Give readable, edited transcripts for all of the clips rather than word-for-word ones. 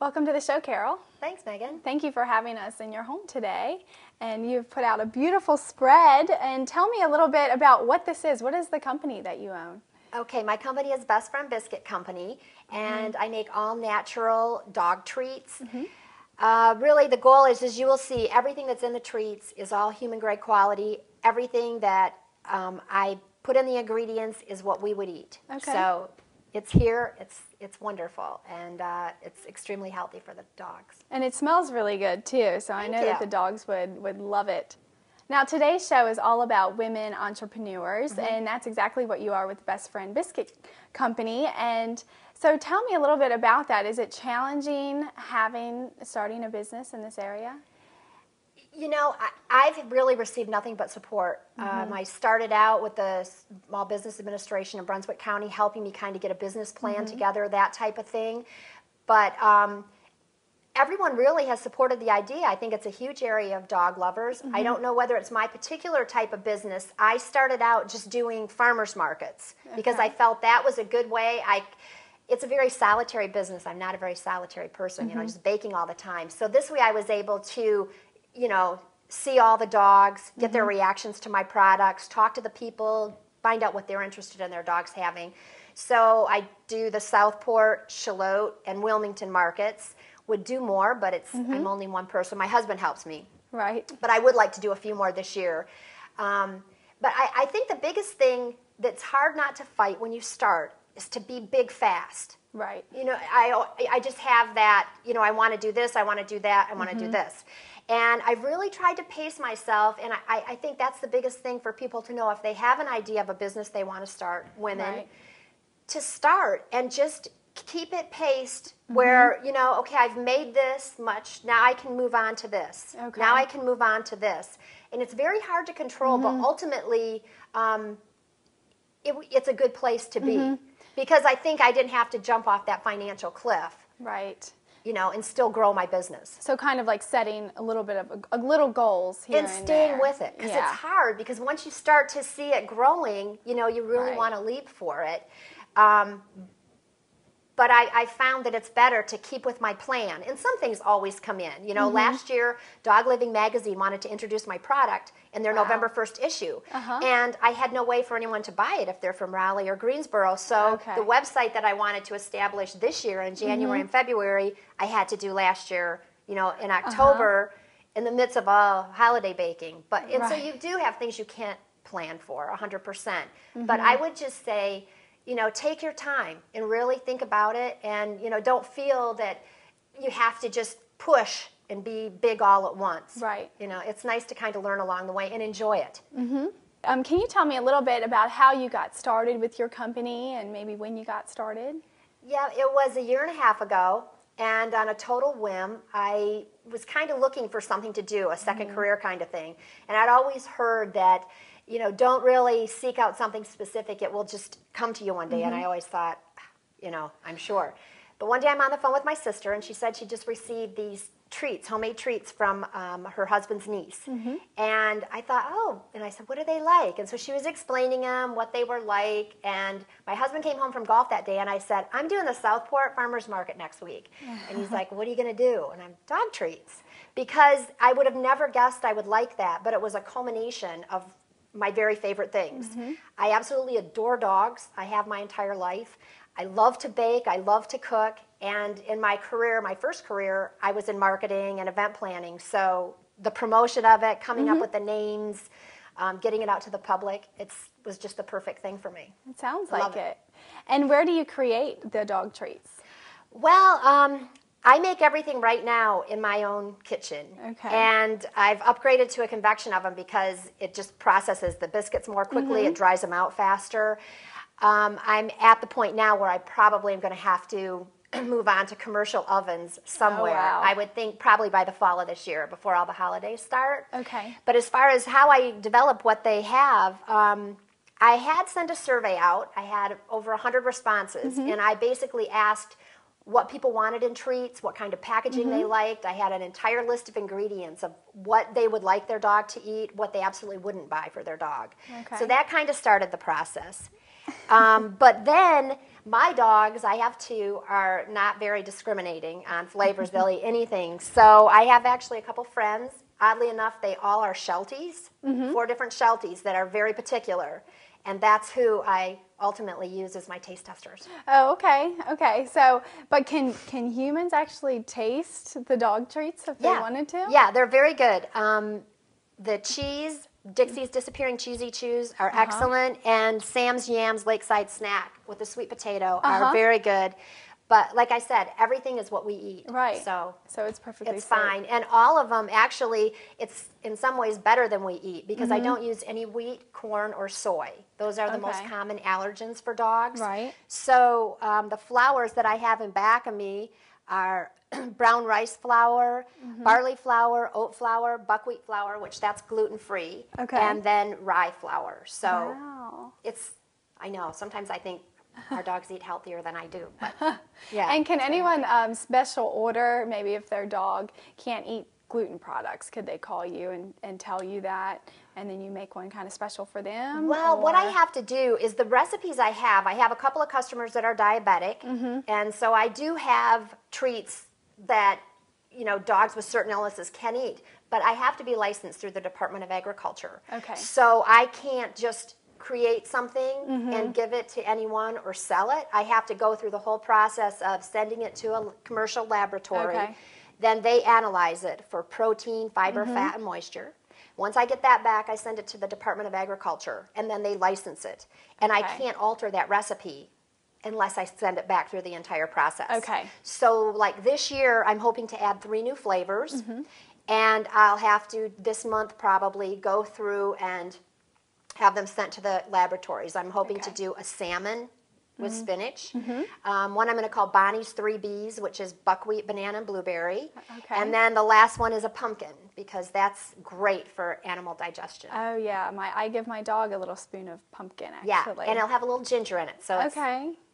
Welcome to the show, Carol. Thanks, Megan. Thank you for having us in your home today. And you've put out a beautiful spread. And tell me a little bit about what this is. What is the company that you own? Okay, my company is Friend Biscuit Co, and I make all natural dog treats. Really, the goal is you will see everything that's in the treats is all human-grade quality. Everything that I put in the ingredients is what we would eat. Okay. So it's here, it's wonderful, and it's extremely healthy for the dogs. And it smells really good, too, so I know that the dogs would love it. Now, today's show is all about women entrepreneurs, and that's exactly what you are with Friend Biscuit Company. And so tell me a little bit about that. Is it challenging starting a business in this area? You know, I've really received nothing but support. I started out with the Small Business Administration in Brunswick County, helping me kind of get a business plan together, that type of thing. But everyone really has supported the idea. I think it's a huge area of dog lovers. I don't know whether it's my particular type of business. I started out just doing farmers markets because I felt that was a good way. It's a very solitary business. I'm not a very solitary person, you know, just baking all the time. So this way I was able to, you know, see all the dogs, get their reactions to my products, talk to the people, find out what they're interested in their dogs having. So I do the Southport, Charlotte, and Wilmington markets. Would do more, but I'm only one person. My husband helps me. Right. But I would like to do a few more this year. But I think the biggest thing that's hard not to fight when you start is to be big fast. Right. You know, I just have that, you know, I want to do this, I want to do that, I want to do this. And I've really tried to pace myself, and I think that's the biggest thing for people to know if they have an idea of a business they want to start, women, to start and just keep it paced where, you know, okay, I've made this much, now I can move on to this. Okay. Now I can move on to this. And it's very hard to control, but ultimately it's a good place to be. Because I think I didn't have to jump off that financial cliff. Right. You know, and still grow my business. So kind of like setting a little bit of little gogoals here and staying there. with it. Because it's hard, because once you start to see it growing, you know, you really want to leap for it. But I found that it's better to keep with my plan. And some things always come in. You know, last year, Dog Living Magazine wanted to introduce my product in their November 1st issue. And I had no way for anyone to buy it if they're from Raleigh or Greensboro. So the website that I wanted to establish this year in January and February, I had to do last year, you know, in October in the midst of all holiday baking. And so you do have things you can't plan for 100%. But I would just say, you know, take your time and really think about it, and, you know, don't feel that you have to just push and be big all at once. Right. You know, it's nice to kind of learn along the way and enjoy it. Can you tell me a little bit about how you got started with your company and maybe when you got started? Yeah, it was a year and a half ago, and on a total whim, I was kind of looking for something to do, a second career kind of thing. And I'd always heard that, you know, don't really seek out something specific. It will just come to you one day. And I always thought, you know, I'm sure. But one day I'm on the phone with my sister, and she said she just received these treats, homemade treats from her husband's niece. And I thought, oh, and I said, what are they like? And so she was explaining them, what they were like. And my husband came home from golf that day, and I said, I'm doing the Southport Farmers Market next week. And he's like, what are you going to do? And I'm, dog treats. Because I would have never guessed I would like that, but it was a culmination of my very favorite things. I absolutely adore dogs. I have my entire life. I love to bake. I love to cook. And in my career, my first career, I was in marketing and event planning. So the promotion of it, coming up with the names, getting it out to the public, it was just the perfect thing for me. It sounds like it. And where do you create the dog treats? Well, I make everything right now in my own kitchen. And I've upgraded to a convection oven because it just processes the biscuits more quickly. It dries them out faster. I'm at the point now where I probably am going to have to move on to commercial ovens somewhere. I would think probably by the fall of this year, before all the holidays start. But as far as how I develop what they have, I had sent a survey out. I had over 100 responses, and I basically asked what people wanted in treats, what kind of packaging they liked. I had an entire list of ingredients of what they would like their dog to eat, what they absolutely wouldn't buy for their dog. So that kind of started the process. But then My dogs, I have two, are not very discriminating on flavors. They'll eat anything. So I have actually a couple friends. Oddly enough, they all are Shelties, 4 different Shelties that are very particular. And that's who I ultimately use as my taste testers. Oh, okay, okay. So, but can humans actually taste the dog treats if they wanted to? Yeah, they're very good. The cheese, Dixie's Disappearing Cheesy Chews are excellent, and Sam's Yams Lakeside Snack with the sweet potato are very good. But like I said, everything is what we eat. Right. So it's perfectly it's safe. fine. And all of them, actually, it's in some ways better than we eat because I don't use any wheat, corn, or soy. Those are the most common allergens for dogs. Right. So the flours that I have in back of me are brown rice flour, barley flour, oat flour, buckwheat flour, which that's gluten-free, and then rye flour. So it's, I know, sometimes I think our dogs eat healthier than I do. But, yeah. And can anyone special order, maybe if their dog can't eat gluten products, could they call you and tell you that, and then you make one kind of special for them? Well, what I have to do is the recipes I have a couple of customers that are diabetic, and so I do have treats that, you know, dogs with certain illnesses can eat, but I have to be licensed through the Department of Agriculture. Okay. So I can't just create something and give it to anyone or sell it. I have to go through the whole process of sending it to a commercial laboratory. Okay. Then they analyze it for protein, fiber, fat, and moisture. Once I get that back, I send it to the Department of Agriculture, and then they license it. And I can't alter that recipe unless I send it back through the entire process. Okay. So like this year, I'm hoping to add 3 new flavors, and I'll have to, this month probably, go through and have them sent to the laboratories. I'm hoping to do a salmon with spinach. One I'm going to call Bonnie's 3 Bs, which is buckwheat, banana, and blueberry. And then the last one is a pumpkin, because that's great for animal digestion. Oh, yeah. I give my dog a little spoon of pumpkin, actually. Yeah, and it'll have a little ginger in it, so it's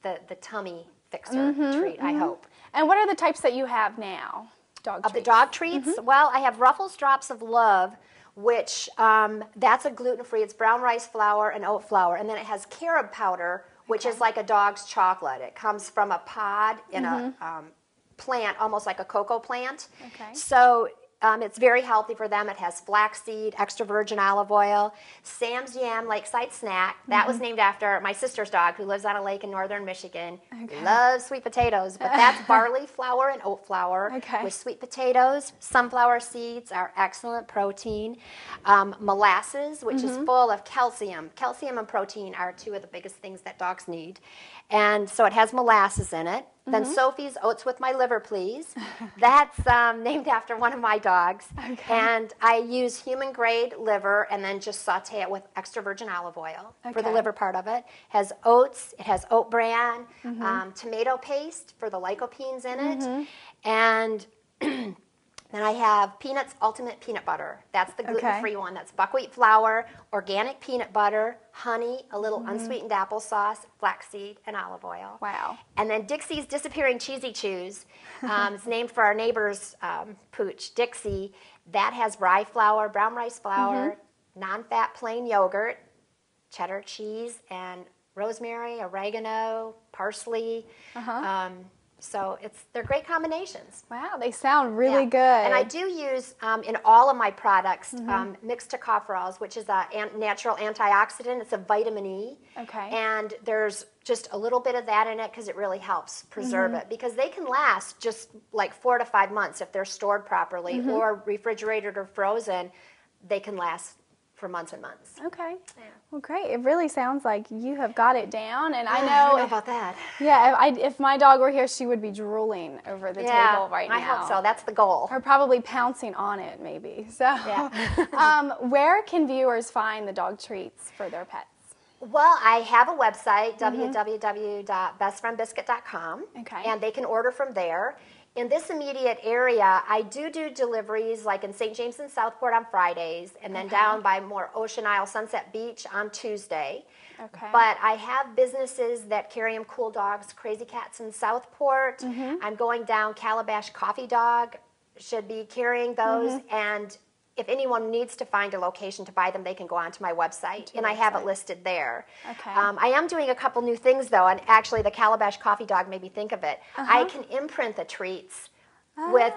the tummy fixer treat, I hope. And what are the types that you have now, dog treats? Of the dog treats? Well, I have Ruffles Drops of Love, which that's a gluten-free. It's brown rice flour and oat flour. And then it has carob powder, which is like a dog's chocolate. It comes from a pod in a plant, almost like a cocoa plant. So it's very healthy for them. It has flaxseed, extra virgin olive oil. Sam's Yam Lakeside Snack. That was named after my sister's dog, who lives on a lake in northern Michigan. Loves sweet potatoes, but that's barley flour and oat flour with sweet potatoes. Sunflower seeds are excellent protein. Molasses, which is full of calcium. Calcium and protein are 2 of the biggest things that dogs need. And so it has molasses in it. Then Sophie's Oats with My Liver, Please. That's named after one of my dogs. And I use human-grade liver and then just saute it with extra virgin olive oil for the liver part of it. It has oats. It has oat bran, tomato paste for the lycopenes in it. And then I have Peanuts Ultimate Peanut Butter. That's the gluten-free one. That's buckwheat flour, organic peanut butter, honey, a little unsweetened applesauce, flaxseed, and olive oil. Wow. And then Dixie's Disappearing Cheesy Chews. It's named for our neighbor's pooch, Dixie. That has rye flour, brown rice flour, non-fat plain yogurt, cheddar cheese, and rosemary, oregano, parsley. So they're great combinations. Wow, they sound really good. And I do use, in all of my products, mixed tocopherols, which is a natural antioxidant. It's a vitamin E. And there's just a little bit of that in it because it really helps preserve it. Because they can last just like 4 to 5 months if they're stored properly or refrigerated or frozen. They can last for months and months. Well, great. It really sounds like you have got it down, and I I know don't know about that. Yeah, if my dog were here, she would be drooling over the table right now. I hope so. That's the goal. Or probably pouncing on it, maybe. So, where can viewers find the dog treats for their pets? Well, I have a website, www.bestfriendbiscuit.com, and they can order from there. In this immediate area, I do deliveries like in St. James and Southport on Fridays, and then down by more Ocean Isle, Sunset Beach on Tuesday. But I have businesses that carry them, Cool Dogs, Crazy Cats in Southport. I'm going down Calabash Coffee Dog, should be carrying those, and if anyone needs to find a location to buy them, they can go onto my website, and I have it listed there. Okay. I am doing a couple new things, though, and actually the Calabash Coffee Dog made me think of it. I can imprint the treats with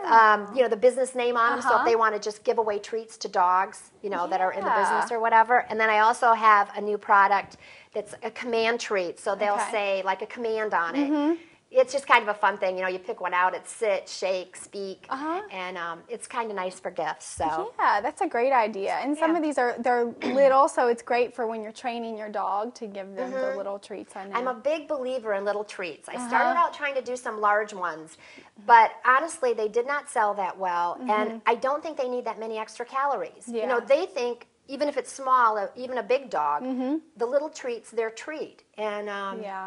you know, the business name on them, so if they want to just give away treats to dogs, you know, that are in the business or whatever. And then I also have a new product that's a command treat, so they'll say like a command on it. It's just kind of a fun thing, you know. You pick one out. It's sit, shake, speak, and it's kind of nice for gifts. So yeah, that's a great idea. And some of these they're little, so it's great for when you're training your dog to give them the little treats. I know. I'm a big believer in little treats. I started out trying to do some large ones, but honestly, they did not sell that well, and I don't think they need that many extra calories. You know, they think, even if it's small, even a big dog, the little treat's their treat. And,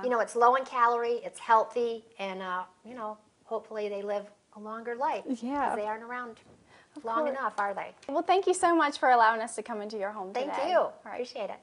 you know, it's low in calorie, it's healthy, and, you know, hopefully they live a longer life. Yeah. Because they aren't around long enough, are they? Well, thank you so much for allowing us to come into your home today. Thank you. Appreciate it.